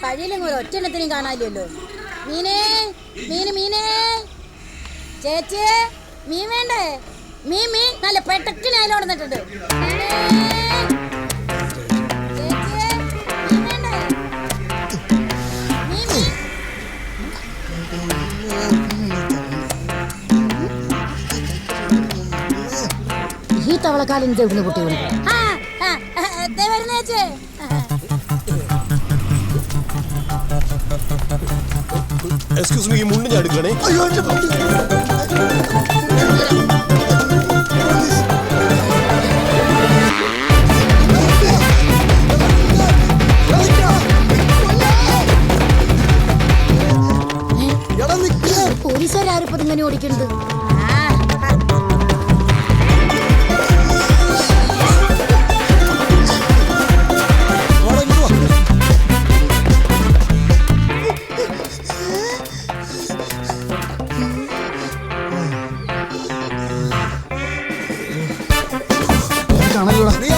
കഴിയില്ലെങ്കിൽ ഒരു ഒറ്റെണ്ണത്തിനും കാണാനില്ലല്ലോ. മീനേ മീന് മീനേ ചേച്ചി മീൻ വേണ്ടേ? മീൻ മീൻ നല്ല പെട്ടക്കിന് അതിലോടന്നിട്ടുണ്ട്. ഈ തവളക്കാലിന് ചെവിടുന്ന് പൊട്ടി വീണു. എക്സ്ക്യൂസ് മീ, മുണ്ട് ഞാൻ എടുക്കണേ. പോലീസുകാരും ഇപ്പൊ ഇങ്ങനെ ഓടിക്കുന്നത്.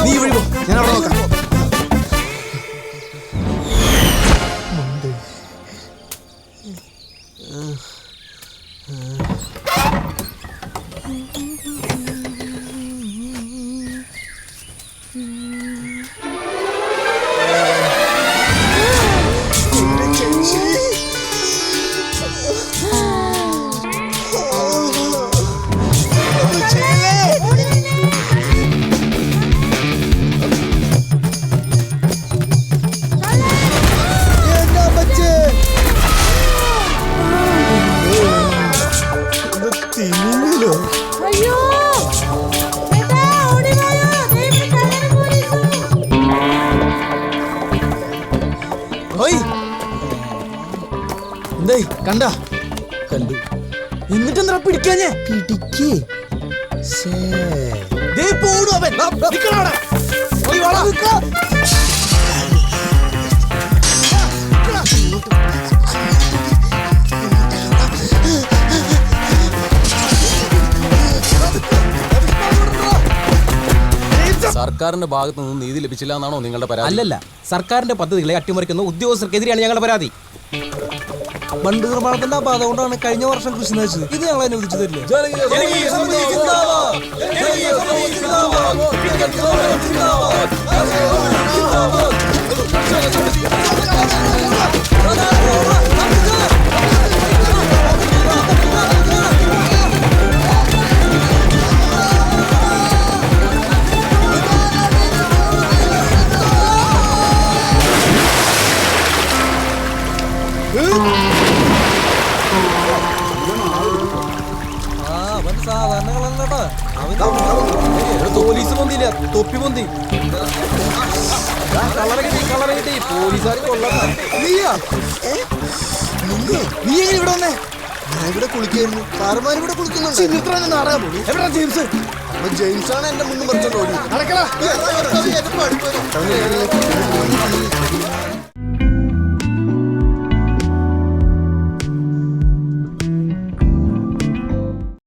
നീ വഴി പോ, ഞാൻ അവിടെ നോക്കാം. എന്തായി കണ്ട കണ്ടു എന്നിട്ട് എന്താ പിടിക്കാഞ്ഞേ? പിടിക്കേ സർക്കാരിന്റെ ഭാഗത്തു നിന്ന് നീതി ലഭിച്ചില്ല എന്നാണോ നിങ്ങളുടെ പരാതി? അല്ലല്ല, സർക്കാരിന്റെ പദ്ധതികളെ അട്ടിമറിക്കുന്ന ഉദ്യോഗസ്ഥർക്കെതിരെയാണ് ഞങ്ങളുടെ പരാതി. ബണ്ട് നിർമ്മാണത്തിന്റെ അപാത കൊണ്ടാണ് കഴിഞ്ഞ വർഷം കൃഷി നശിച്ചത്. ഇത് ഞങ്ങൾ അനുവദിച്ചു തരില്ല. പോലീസ് പൊന്തില്ല, തൊപ്പി പൊന്തി. കളറ് കിട്ടി പോലീസുകാർ കൊള്ളാം. നീ ഇവിടെ വന്നേ? ഞാൻ ഇവിടെ കുളിക്കായിരുന്നു. സാറുമാർ ഇവിടെ കുളിക്കുന്നുണ്ട്. എവിടെ ജെയിംസ്? അപ്പൊ ജെയിംസ് ആണ് എന്റെ മുന്നും പറിച്ചോണ്ട് ഓടി.